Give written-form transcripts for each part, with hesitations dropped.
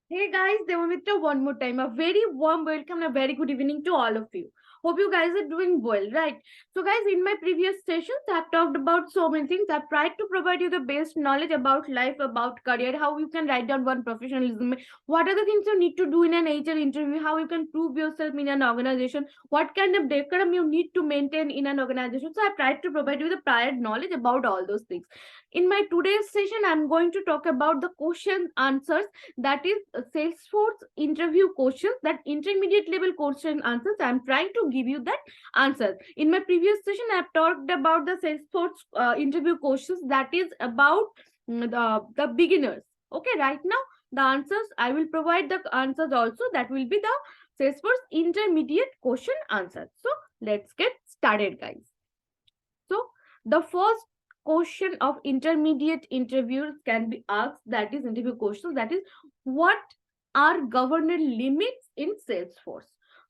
Hey guys, Devamitra one more time. A very warm welcome and a very good evening to all of you. Hope you guys are doing well, right? So, guys, in my previous sessions, I've talked about so many things. I've tried to provide you the best knowledge about life, about career, how you can write down one professionalism, what are the things you need to do in an HR interview, how you can prove yourself in an organization, what kind of decorum you need to maintain in an organization. So, I've tried to provide you the prior knowledge about all those things. In my today's session, I'm going to talk about the question answers, that is Salesforce interview questions, that intermediate level question answers. I'm trying to give you that answer. In my previous session, I've talked about the Salesforce interview questions, that is about the beginners. Okay, right now the answers I will provide, the answers also, that will be the Salesforce intermediate question answer. So let's get started, guys. So the first question of intermediate interviews can be asked, that is interview questions, that is, what are governor limits in Salesforce?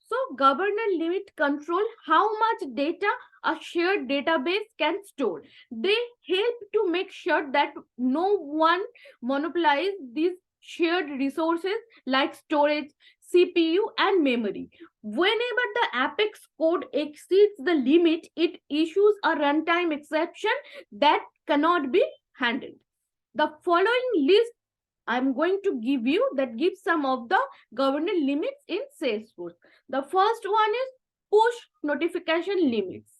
So governor limit control how much data a shared database can store. They help to make sure that no one monopolizes these shared resources like storage, CPU, and memory. Whenever the Apex code exceeds the limit, it issues a runtime exception that cannot be handled. The following list I'm going to give you that gives some of the governance limits in Salesforce. The first one is push notification limits,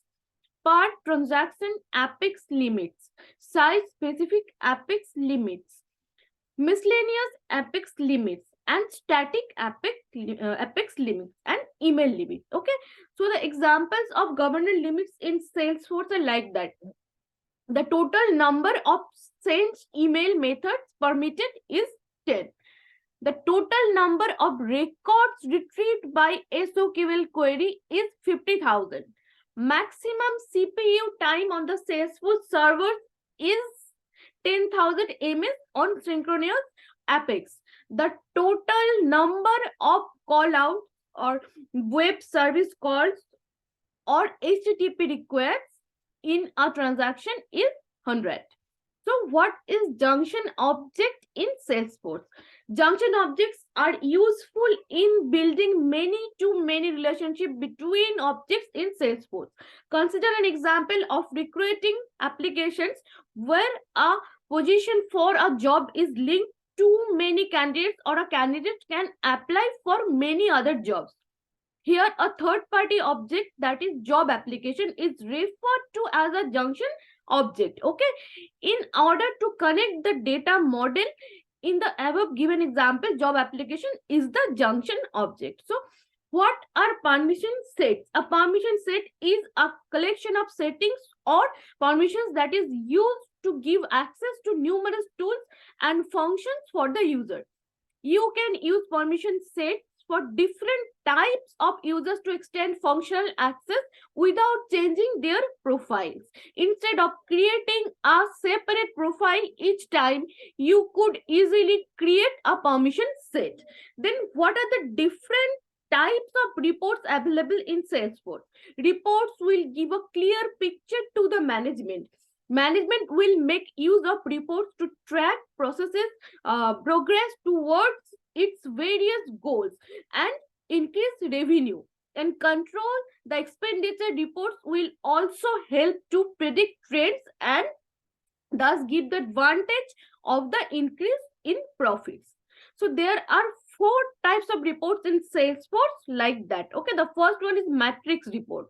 per transaction Apex limits, size specific Apex limits, miscellaneous Apex limits, and static Apex limits, and email limits. Okay, so the examples of governance limits in Salesforce are like that. The total number of sent email methods permitted is 10. The total number of records retrieved by SOQL query is 50,000. Maximum CPU time on the Salesforce server is 10,000 ms on synchronous Apex. The total number of call outs or web service calls or HTTP requests in a transaction is 100. So what is junction object in Salesforce? Junction objects are useful in building many to many relationship between objects in Salesforce. Consider an example of recruiting applications where a position for a job is linked to many candidates, or a candidate can apply for many other jobs. Here, a third-party object, that is job application, is referred to as a junction object. Okay, in order to connect the data model in the above given example, job application is the junction object. So what are permission sets? A permission set is a collection of settings or permissions that is used to give access to numerous tools and functions for the user. You can use permission sets for different types of users to extend functional access without changing their profiles. Instead of creating a separate profile each time, you could easily create a permission set. Then what are the different types of reports available in Salesforce? Reports will give a clear picture to the management. Management will make use of reports to track processes progress towards its various goals and increase revenue and control. The expenditure reports will also help to predict trends and thus give the advantage of the increase in profits. So there are four types of reports in Salesforce like that. Okay, the first one is matrix report.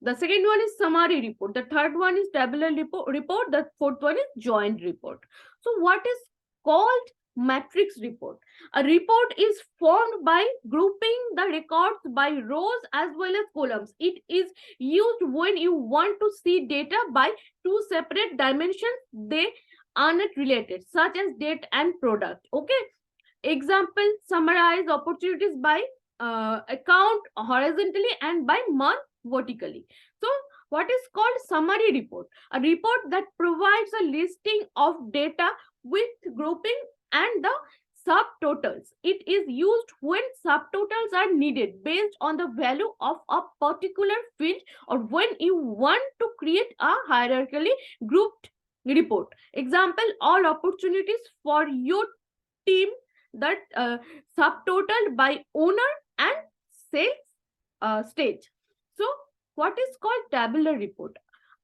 The second one is summary report. The third one is tabular report. The fourth one is joint report. So what is called matrix report? A report is formed by grouping the records by rows as well as columns. It is used when you want to see data by two separate dimensions. They are not related, such as date and product. Okay. Example, summarize opportunities by account horizontally and by month vertically. So what is called summary report? A report that provides a listing of data with grouping and the subtotals. It is used when subtotals are needed based on the value of a particular field, or when you want to create a hierarchically grouped report. Example, all opportunities for your team that subtotaled by owner and sales stage. So what is called tabular report?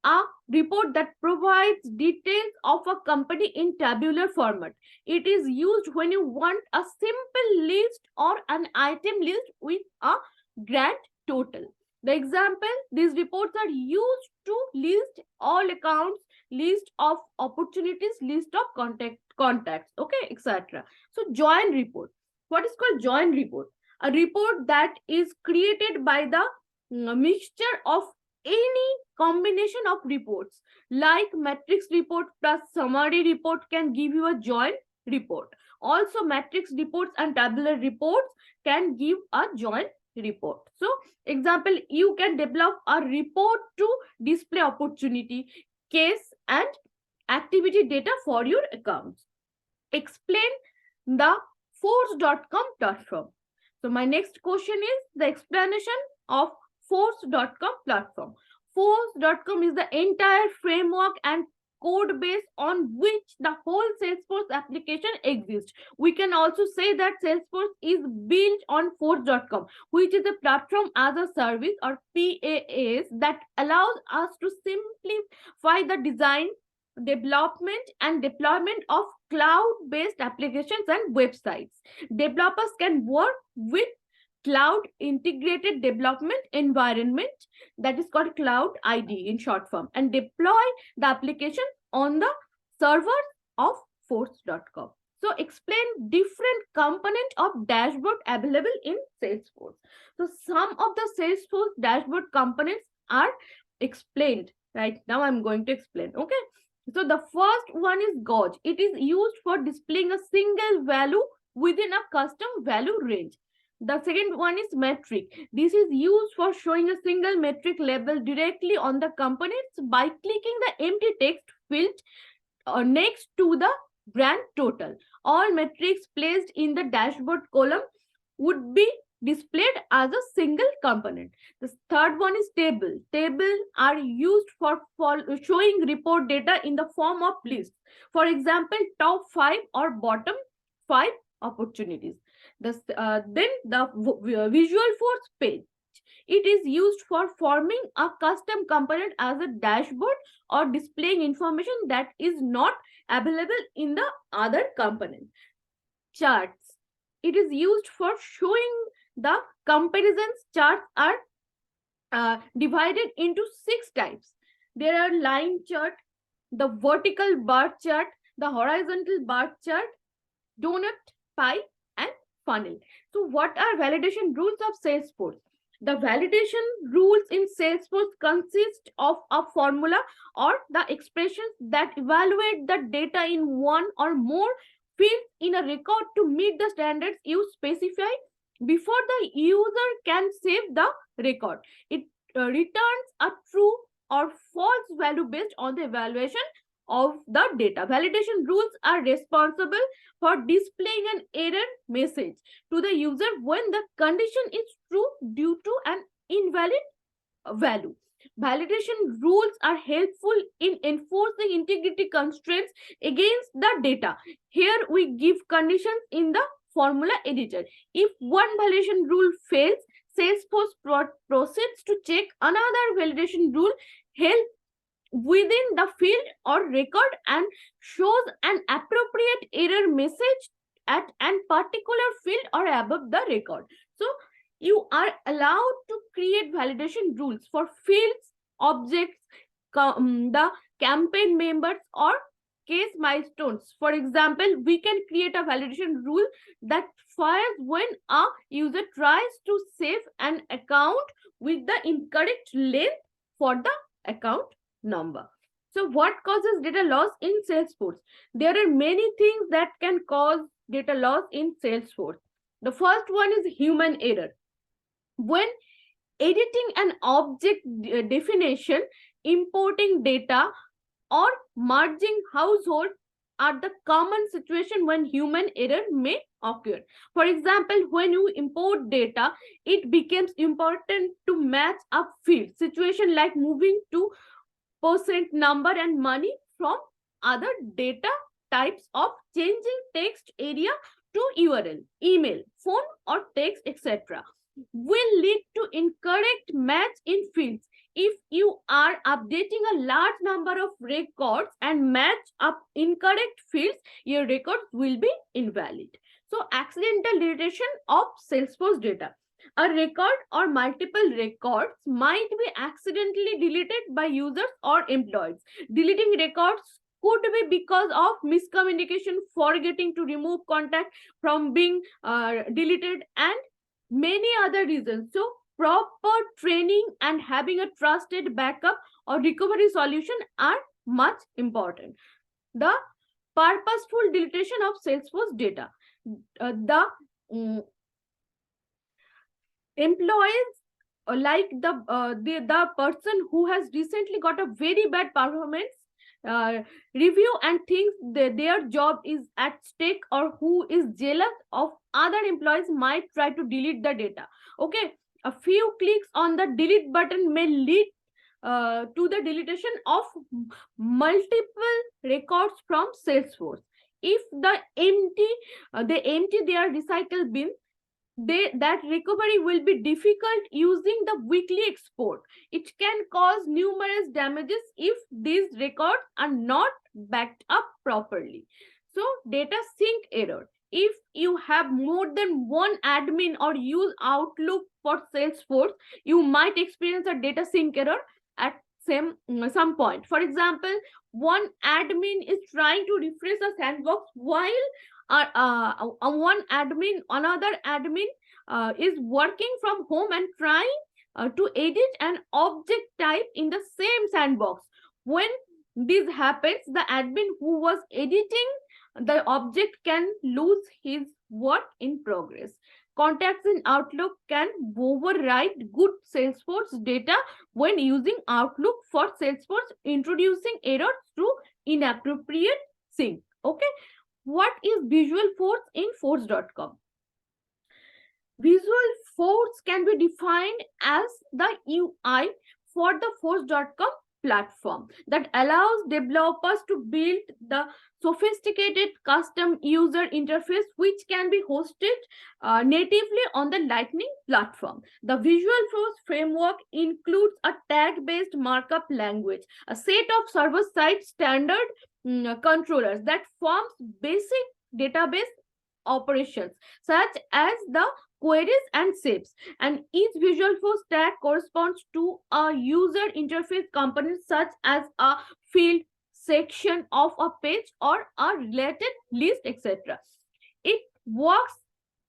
A report that provides details of a company in tabular format. It is used when you want a simple list or an item list with a grand total. The example, these reports are used to list all accounts, list of opportunities, list of contacts, okay, etc. So join report. What is called join report? A report that is created by the mixture of any combination of reports, like matrix report plus summary report can give you a joint report. Also matrix reports and tabular reports can give a joint report. So example, you can develop a report to display opportunity, case and activity data for your accounts. Explain the force.com platform. So my next question is the explanation of force.com platform. Force.com is the entire framework and code base on which the whole Salesforce application exists. We can also say that Salesforce is built on force.com, which is a platform as a service or PaaS that allows us to simplify the design, development and deployment of cloud-based applications and websites. Developers can work with cloud integrated development environment, that is called cloud ID in short form, and deploy the application on the server of force.com. So explain different component of dashboard available in Salesforce. So some of the Salesforce dashboard components are explained. Right now I'm going to explain. Okay. So the first one is gauge. It is used for displaying a single value within a custom value range. The second one is metric. This is used for showing a single metric label directly on the components by clicking the empty text field next to the grand total. All metrics placed in the dashboard column would be displayed as a single component. The third one is table. Tables are used for showing report data in the form of lists. For example, top 5 or bottom 5 opportunities. Then the visual force page. It is used for forming a custom component as a dashboard or displaying information that is not available in the other component. Charts. It is used for showing the comparisons. Charts are divided into 6 types. There are line chart, the vertical bar chart, the horizontal bar chart, donut, pie, and funnel. So what are validation rules of Salesforce? The validation rules in Salesforce consist of a formula or the expressions that evaluate the data in one or more fields in a record to meet the standards you specify before the user can save the record. It returns a true or false value based on the evaluation of the data. Validation rules are responsible for displaying an error message to the user when the condition is true due to an invalid value. Validation rules are helpful in enforcing integrity constraints against the data. Here we give conditions in the formula editor. If one validation rule fails, Salesforce proceeds to check another validation rule held within the field or record and shows an appropriate error message at a particular field or above the record. So you are allowed to create validation rules for fields, objects, the campaign members or case milestones. For example, we can create a validation rule that fires when a user tries to save an account with the incorrect length for the account number. So what causes data loss in Salesforce? There are many things that can cause data loss in Salesforce. The first one is human error. When editing an object definition, importing data, or merging households are the common situation when human error may occur. For example, when you import data, it becomes important to match a field. Situation like moving to percent number and money from other data types, of changing text area to to URL, email, phone or text, etc. will lead to incorrect match in fields. If you are updating a large number of records and match up incorrect fields, your records will be invalid. So, accidental deletion of Salesforce data. A record or multiple records might be accidentally deleted by users or employees. Deleting records could be because of miscommunication, forgetting to remove contact from being deleted, and many other reasons. So, proper training and having a trusted backup or recovery solution are much important. The purposeful deletion of Salesforce data. The employees like the person who has recently got a very bad performance review and thinks that their job is at stake, or who is jealous of other employees, might try to delete the data. Okay, a few clicks on the delete button may lead to the deletion of multiple records from Salesforce. If they empty their recycle bin, that recovery will be difficult using the weekly export. It can cause numerous damages if these records are not backed up properly. So, data sync error. If you have more than one admin or use Outlook for Salesforce, you might experience a data sync error at some point. For example, one admin is trying to refresh a sandbox while another admin is working from home and trying to edit an object type in the same sandbox. When this happens, the admin who was editing the object can lose his work in progress. Contacts in Outlook can override good Salesforce data when using Outlook for Salesforce, introducing errors through inappropriate sync. Okay. What is Visual Force in Force.com? Visual Force can be defined as the UI for the Force.com platform that allows developers to build the sophisticated custom user interface which can be hosted natively on the Lightning platform. The Visual Force framework includes a tag-based markup language, a set of server-side standard controllers that forms basic database operations such as the queries and shapes, and each Visual Force tag corresponds to a user interface component such as a field, section of a page, or a related list, etc. It works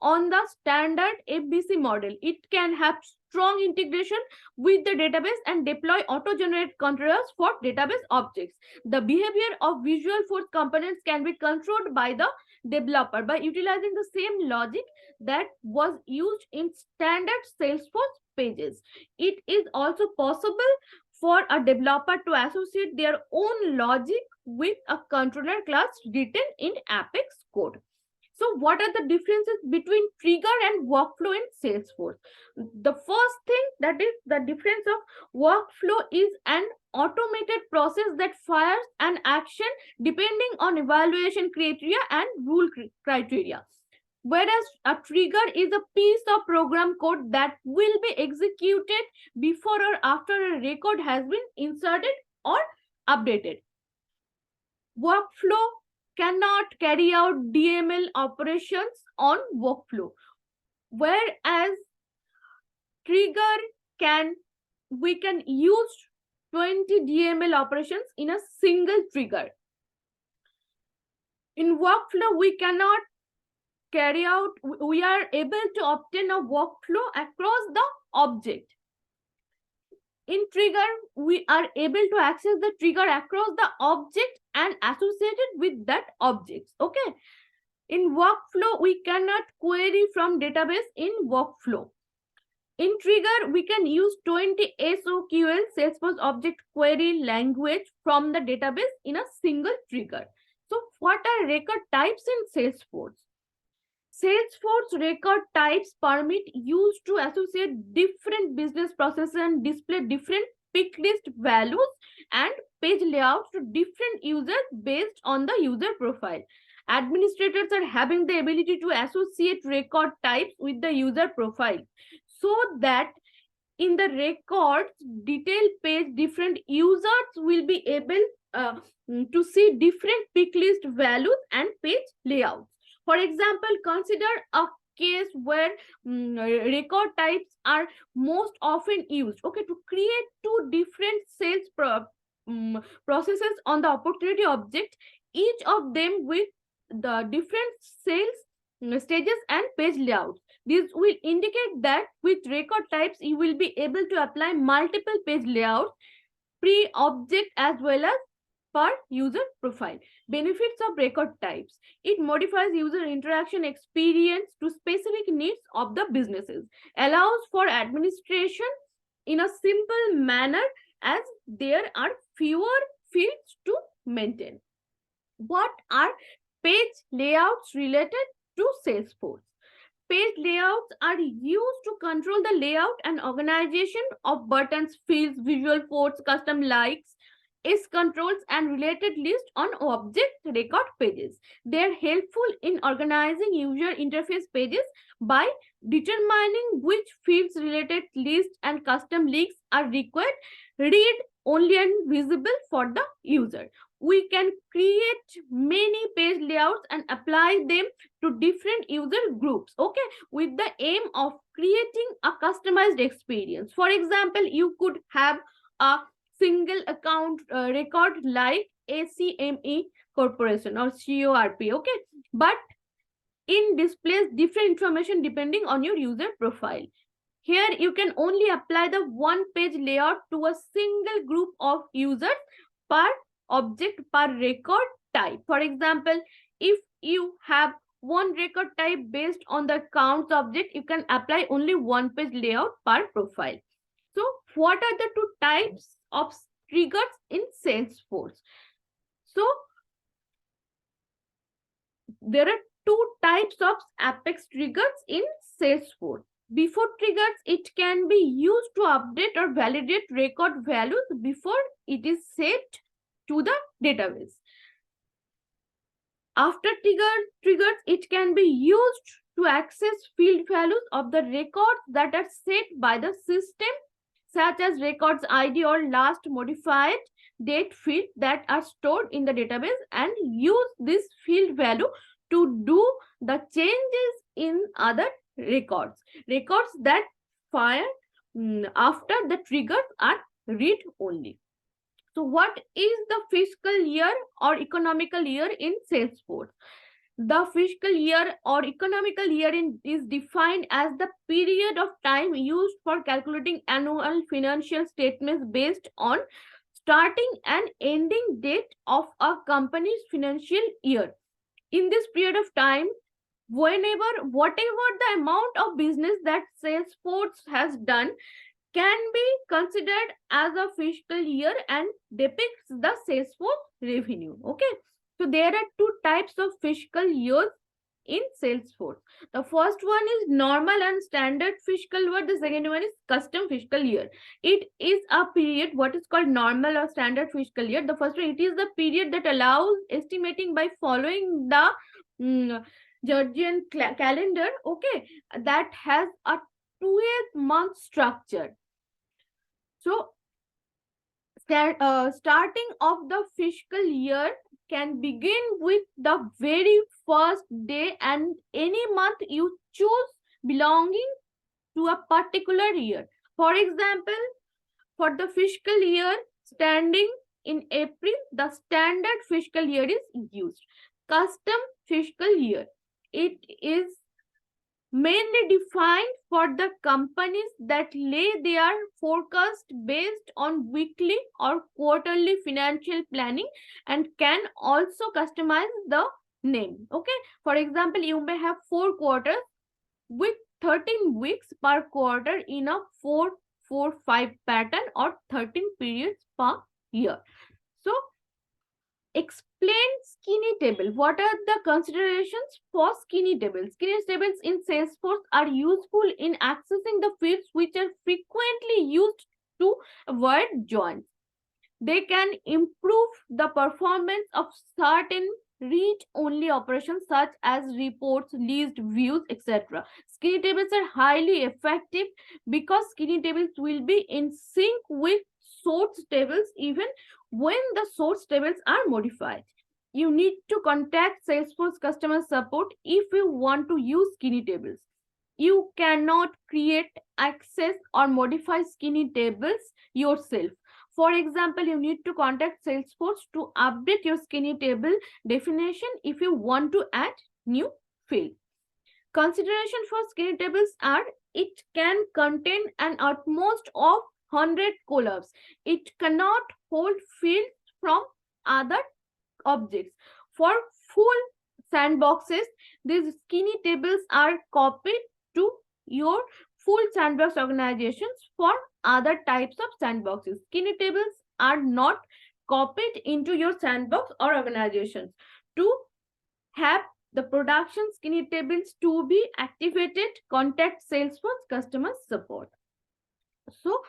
on the standard FBC model. It can have strong integration with the database and deploy auto-generated controllers for database objects. The behavior of Visual Force components can be controlled by the developer by utilizing the same logic that was used in standard Salesforce pages. It is also possible for a developer to associate their own logic with a controller class written in Apex code. So, what are the differences between trigger and workflow in Salesforce? The first thing, that is the difference of workflow, is an automated process that fires an action depending on evaluation criteria and rule criteria. Whereas a trigger is a piece of program code that will be executed before or after a record has been inserted or updated. Workflow cannot carry out DML operations on workflow, whereas trigger we can use 20 DML operations in a single trigger. In workflow, we cannot carry out, we are able to obtain a workflow across the object. In trigger, we are able to access the trigger across the object and associated with that object. Okay. In workflow, we cannot query from database in workflow. In trigger, we can use 20 SOQL Salesforce object query language from the database in a single trigger. So, what are record types in Salesforce? Salesforce record types permit use to associate different business processes and display different pick list values and page layouts to different users based on the user profile. Administrators are having the ability to associate record types with the user profile so that in the records detail page different users will be able to see different pick list values and page layouts. For example, consider a case where record types are most often used, okay, to create two different processes on the opportunity object, each of them with the different sales stages and page layouts. This will indicate that with record types, you will be able to apply multiple page layouts, pre-object as well as per user profile. Benefits of record types. It modifies user interaction experience to specific needs of the businesses, allows for administration in a simple manner as there are fewer fields to maintain. What are page layouts related to Salesforce? Page layouts are used to control the layout and organization of buttons, fields, visual ports, custom likes, is controls and related list on object record pages. They are helpful in organizing user interface pages by determining which fields related lists and custom links are required, read only and visible for the user. We can create many page layouts and apply them to different user groups, okay, with the aim of creating a customized experience. For example, you could have a single account record like ACME Corporation or CORP, okay, but in displays different information depending on your user profile. Here you can only apply the one page layout to a single group of users per object per record type. For example, if you have one record type based on the counts object, you can apply only one page layout per profile. So what are the two types of triggers in Salesforce? So there are two types of Apex triggers in Salesforce. Before triggers, it can be used to update or validate record values before it is saved to the database. After triggers, it can be used to access field values of the records that are set by the system, such as records ID or last modified date field that are stored in the database, and use this field value to do the changes in other records that fire after the triggers are read only. So what is the fiscal year or economical year in Salesforce? The fiscal year or economical year is defined as the period of time used for calculating annual financial statements based on starting and ending date of a company's financial year. In this period of time, whatever the amount of business that Salesforce has done can be considered as a fiscal year and depicts the Salesforce revenue. Okay, so there are two types of fiscal years in Salesforce. The first one is normal and standard fiscal year. The second one is custom fiscal year. It is a period what is called normal or standard fiscal year. The first one, it is the period that allows estimating by following the Georgian calendar, okay, that has a 12-month structure. So starting of the fiscal year can begin with the very first day and any month you choose belonging to a particular year. For example, for the fiscal year standing in April, the standard fiscal year is used. Custom fiscal year, it is mainly defined for the companies that lay their forecast based on weekly or quarterly financial planning and can also customize the name. Okay, for example, you may have 4 quarters with 13 weeks per quarter in a 4-4-5 pattern or 13 periods per year. So explain skinny table. What are the considerations for skinny tables? Skinny tables in Salesforce are useful in accessing the fields which are frequently used to avoid joins. They can improve the performance of certain read-only operations such as reports, list, views, etc. Skinny tables are highly effective because skinny tables will be in sync with source tables even when the source tables are modified. You need to contact Salesforce customer support if you want to use skinny tables. You cannot create, access, or modify skinny tables yourself. For example, you need to contact Salesforce to update your skinny table definition if you want to add new field. Consideration for skinny tables are it can contain an utmost of 100 columns. It cannot hold fields from other objects. For full sandboxes, these skinny tables are copied to your full sandbox organizations. For other types of sandboxes, skinny tables are not copied into your sandbox or organizations. To have the production skinny tables to be activated, contact Salesforce customer support. So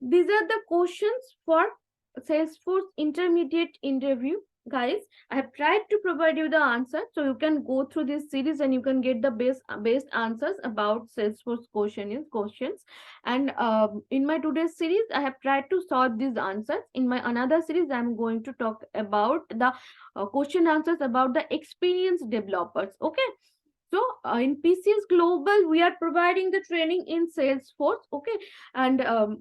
these are the questions for Salesforce intermediate interview. Guys, I have tried to provide you the answer, so you can go through this series and you can get the best answers about Salesforce questions. And in my today's series, I have tried to solve these answers. In my another series, I am going to talk about the question answers about the experienced developers. Okay. So in PCS Global, we are providing the training in Salesforce, okay, and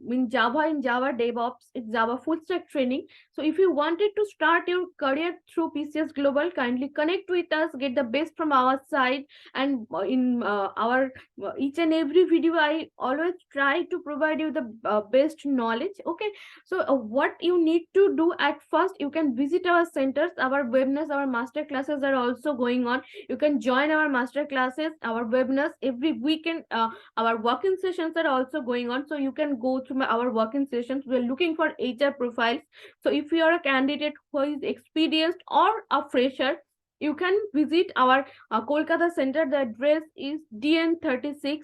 in Java DevOps, it's Java full stack training. So if you wanted to start your career through PCS Global, kindly connect with us, get the best from our side, and in our each and every video, I always try to provide you the best knowledge, okay. So what you need to do at first, you can visit our centers, our webinars, our master classes are also going on. You can join our master classes, our webinars every weekend. Our working sessions are also going on, so you can go through our working sessions. We're looking for HR profiles. So if you are a candidate who is experienced or a fresher, you can visit our Kolkata center. The address is DN36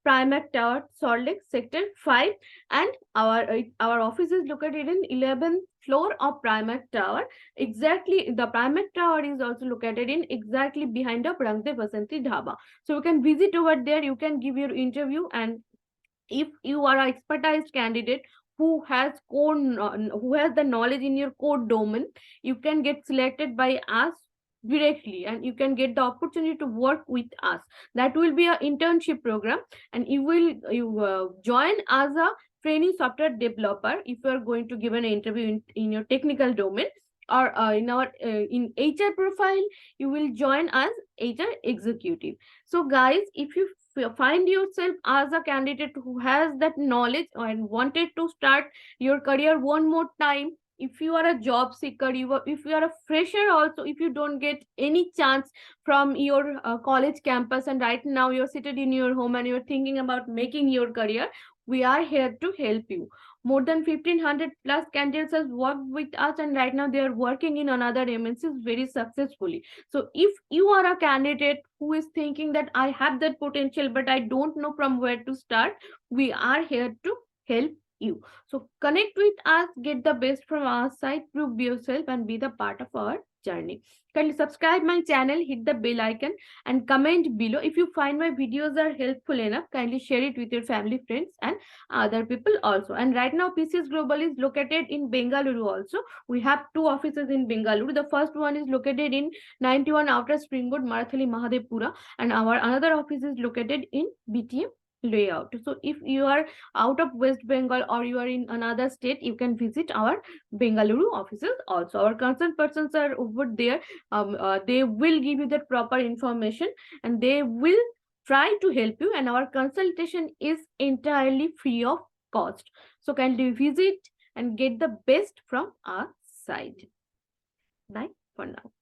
Primac Tower, Salt Lake, Sector 5, and our office is located in 11th floor of Primac Tower. Exactly, the Primac Tower is also located in exactly behind the Prangte Basanti Dhaba. So you can visit over there. You can give your interview, and if you are an expertise candidate who has who has the knowledge in your core domain, you can get selected by us directly, and you can get the opportunity to work with us. That will be an internship program, and you join as a trainee software developer if you are going to give an interview in your technical domain, or in our in HR profile, you will join as HR executive. So guys, if you find yourself as a candidate who has that knowledge and wanted to start your career one more time, if you are a job seeker, if you are a fresher also, if you don't get any chance from your college campus, and right now you're seated in your home and you're thinking about making your career, we are here to help you. More than 1500 plus candidates has worked with us, and right now they are working in another MNCs very successfully. So if you are a candidate who is thinking that I have that potential but I don't know from where to start, we are here to help you. So connect with us, get the best from our side, prove yourself, and be the part of our journey. Kindly subscribe my channel, hit the bell icon, and comment below. If you find my videos are helpful enough, kindly share it with your family, friends, and other people also. And right now PCS Global is located in Bengaluru also. We have two offices in Bengaluru. The first one is located in 91 Outer Spring Road, Marathali Mahadevpura, and our another office is located in BTM layout. So if you are out of West Bengal or you are in another state, you can visit our Bengaluru offices also. Our concerned persons are over there. They will give you the proper information, and they will try to help you, and our consultation is entirely free of cost. So kindly visit and get the best from our side. Bye for now.